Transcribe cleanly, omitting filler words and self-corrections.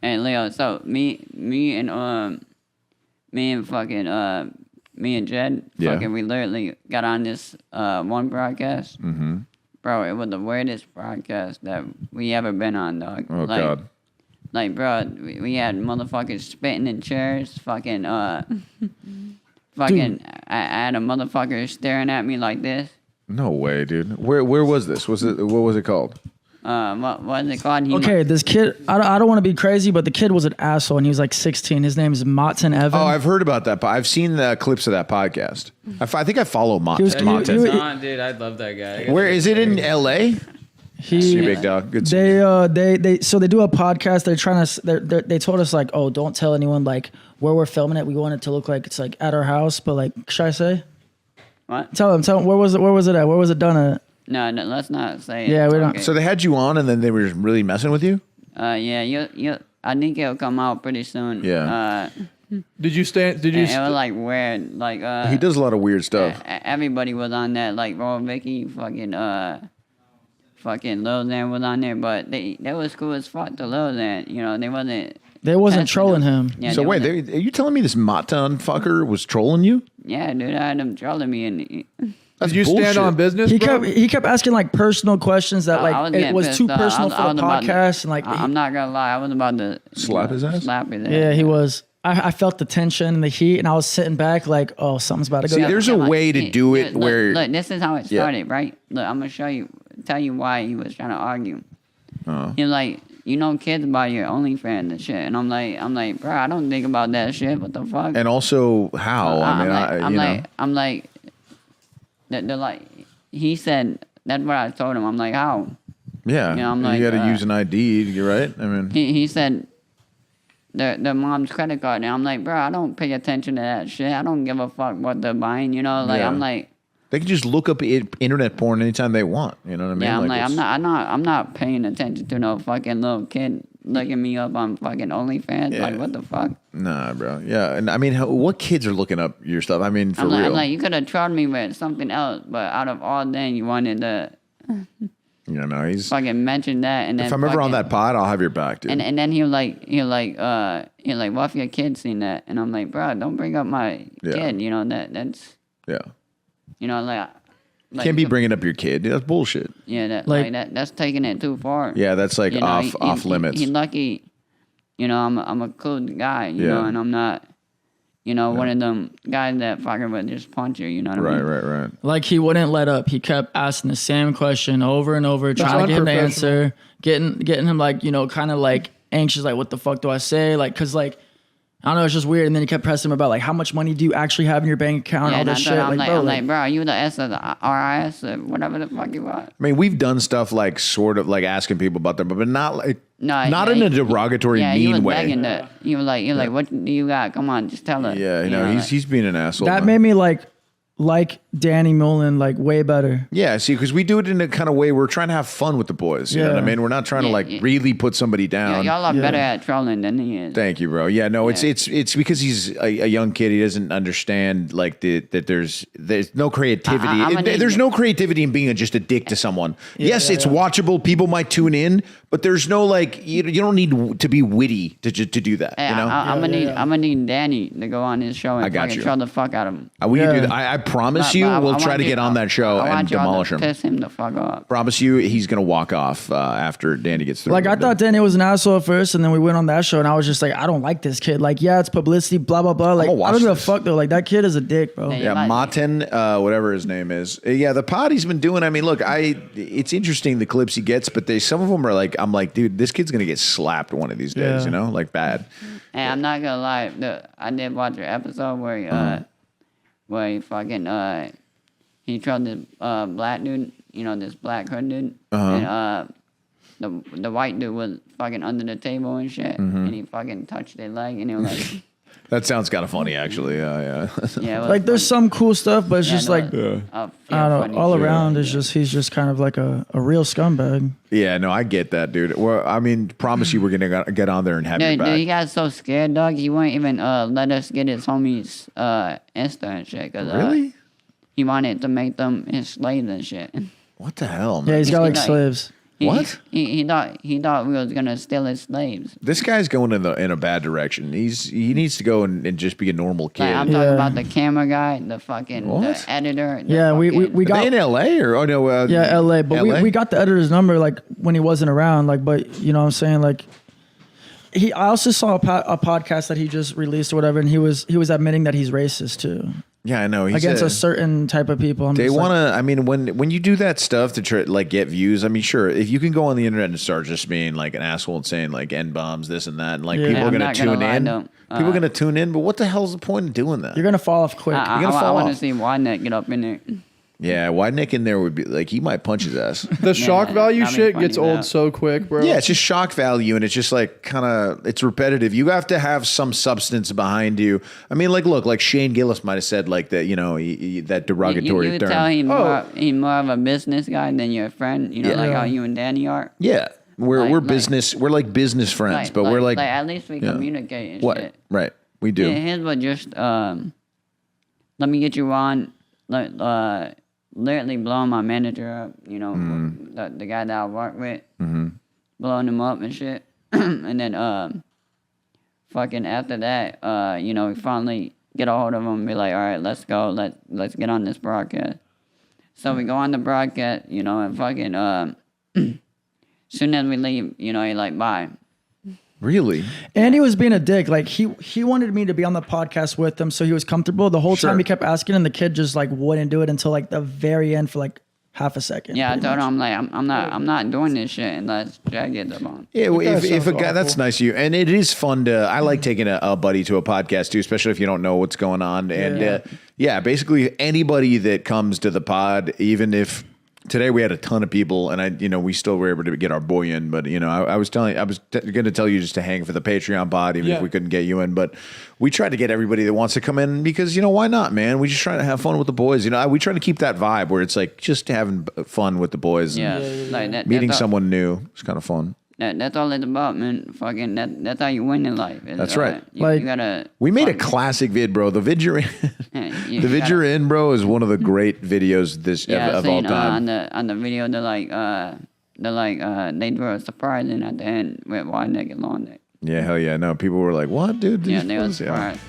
Hey Leo, so me and Jed, fucking, we literally got on this one broadcast. Mm-hmm. Bro, it was the weirdest broadcast that we ever been on, dog. Oh, God. Like, bro, we had motherfuckers spitting in chairs, fucking, I had a motherfucker staring at me like this. No way, dude. Where was this? What was it called? What was it called? This kid, I don't want to be crazy, but the kid was an asshole, and he was like 16. His name is Matan Evan. Oh, I've heard about that. I've seen the clips of that podcast. I think I follow Matan. Dude, I love that guy. Where is it in L.A.? See you, big dog. Good. They do a podcast. They're trying to. They told us like, oh, don't tell anyone like where we're filming it. We want it to look like it's like at our house, but like, should I say? What? Tell them. Where was it at? Where was it done at? No, let's not say it. Yeah, we don't. Okay. So they had you on, and then they were really messing with you. Yeah, you. I think it'll come out pretty soon. Yeah. Did you stand? Did you? It was like weird. Like He does a lot of weird stuff. Everybody was on that. Like Roll Vicky, fucking Lil Xan was on there, but they was cool as fuck to Lil Xan. You know, they wasn't trolling him. Yeah, so wait, are you telling me this Matan fucker was trolling you? Yeah, dude, I had them trolling me and. That's Did you bullshit. stand on business? He bro? kept asking like personal questions that like it was too personal for the podcast, and like I'm not gonna lie, I was about to slap his ass. Slap his ass. Yeah, he was. I felt the tension and the heat, and I was sitting back like, oh, something's about to go. See, there's a way to do it where. Look, this is how it started, right? Look, I'm gonna tell you why he was trying to argue. He was like, you know, kids about your OnlyFans and shit, and I'm like, bro, I don't think about that shit. What the fuck? And also, how? I'm like, they're like, he said, that's what I told him. I'm like, how? Yeah, you know, I'm like, you got to use an ID. You're right. I mean, he said. The mom's credit card, and I'm like, bro, I don't pay attention to that shit. I don't give a fuck what they're buying, you know. Like, I'm like, they can just look up internet porn anytime they want. You know what I mean? Yeah, I'm not paying attention to no fucking little kid looking me up on fucking OnlyFans. Yeah. Like, what the fuck? Nah, bro. Yeah, and I mean, what kids are looking up your stuff? I mean, for real. I'm like, you could have trolled me with something else, but out of all that, you wanted to. You know, he's fucking mentioned that, and then if I'm ever on that pod, I'll have your back, dude. And then he'll like, what if your kid seen that? And I'm like, bro, don't bring up my kid. You know that's you know, like can't be bringing up your kid. Dude, that's bullshit. Yeah, that's taking it too far. Yeah, that's like off limits. He's lucky. You know, I'm a cool guy. You know, and I'm not. You know, one of them guys that fucking would just punch you, you know what I mean? Right. Like, he wouldn't let up. He kept asking the same question over and over, trying to get him to answer, getting him, like, you know, kind of, like, anxious, like, what the fuck do I say? Like, because, like, I don't know, it's just weird. And then he kept pressing him about, like, how much money do you actually have in your bank account? All this shit. I'm like, bro, are you the S of the RIS or whatever the fuck you are? I mean, we've done stuff like sort of like asking people about them, but not like not in a derogatory, mean way. You were like, what do you got? Come on, just tell us. Yeah, you know, he's being an asshole. That made me like Danny Mullen, like, way better. Yeah, see, because we do it in a kind of way we're trying to have fun with the boys. You know what I mean? We're not trying to like really put somebody down. Y'all are better at trolling than he is. Thank you, bro. Yeah, no, it's because he's a young kid. He doesn't understand like that there's no creativity. There's no creativity in being just a dick to someone. Yes, it's watchable. People might tune in, but there's no like you don't need to be witty to do that. Hey, you know, I'm gonna need Danny to go on his show and fucking troll the fuck out of him. We can do that. I promise you, we'll try to get on that show and demolish him. Piss him the fuck off. Promise you, he's gonna walk off after Danny gets through. Like, I thought Danny was an asshole at first, and then we went on that show, and I was just like, I don't like this kid. Like, yeah, it's publicity, blah blah blah. Like, I don't give a fuck though. Like, that kid is a dick, bro. Yeah, Matan, whatever his name is. Yeah, the pod he's been doing. I mean, look, it's interesting the clips he gets, but some of them are like, I'm like, dude, this kid's gonna get slapped one of these days. You know, like bad. And I'm not gonna lie, I did watch an episode where he fucking he trolled this black dude, you know, this black hood dude, and the white dude was fucking under the table and shit, and he fucking touched their leg, and he was like. That sounds kind of funny, actually. Yeah. Like, there's some cool stuff, but it's just like, I don't know, all around is just, he's just kind of like a real scumbag. Yeah, no, I get that, dude. Well, I mean, promise you we're going to get on there and have you back. Dude, he got so scared, dog, he wouldn't even let us get his homies Insta and shit. Cause, really? He wanted to make them his slaves and shit. What the hell, man? Yeah, he's got like slaves. What? He thought we was gonna steal his slaves. This guy's going in a bad direction. He needs to go and just be a normal kid. Like, I'm talking about the camera guy, the fucking the editor. We got Are they in L.A. or no? L.A. But LA? we got the editor's number like when he wasn't around. Like, but you know what I'm saying, like. I also saw a podcast that he just released or whatever, and he was admitting that he's racist too. Yeah, I know. Against a certain type of people. They want to. I mean, when you do that stuff to try like get views, I mean, sure, if you can go on the internet and start just being like an asshole and saying like N bombs, this and that, and like people are gonna tune in. People are gonna tune in, but what the hell's the point of doing that? You're gonna fall off quick. I want to see Wynet get up in there. Yeah, Wide Nick in there would be like he might punch his ass. The shock value shit gets old so quick, bro. Yeah, it's just shock value, and it's just like kind of it's repetitive. You have to have some substance behind you. I mean, like look, like Shane Gillis might have said like that, you know, that derogatory you term. Tell he's more of a business guy than your friend. You know, like how you and Danny are. Yeah, we're business. We're like business friends, but we're like at least we communicate and shit. Right, we do. Yeah, his was just let me get you on. Literally blowing my manager up, you know, the guy that I work with, blowing him up and shit. And then fucking after that, you know, we finally get a hold of him and be like, all right, let's go, let's get on this broadcast. So we go on the broadcast, you know, and fucking soon as we leave, you know, he like, bye. Really? And he was being a dick. Like he wanted me to be on the podcast with him, so he was comfortable. The whole time he kept asking, and the kid just like wouldn't do it until like the very end for like half a second. Yeah, I told him I'm like I'm not doing this shit unless Jack gets up on. Yeah, well, if a guy that's nice of you, and it is fun to. I like taking a buddy to a podcast too, especially if you don't know what's going on. And basically anybody that comes to the pod, even if. Today we had a ton of people, and we still were able to get our boy in. But I was going to tell you just to hang for the Patreon pod, even if we couldn't get you in. But we tried to get everybody that wants to come in because why not, man? We just try to have fun with the boys. We try to keep that vibe where it's like just having fun with the boys. Yeah, like that, meeting someone new. It's kind of fun. That's all it's about, man. Fucking that's how you win in life. That's right. You gotta. We made a classic vid, bro. The vid you're in, the vid you're in, bro, is one of the great videos of all time. On the video, they do a surprise in at the end with wide neck and long neck. Yeah, hell yeah. No, people were like, "What, dude?" Yeah, they were surprised.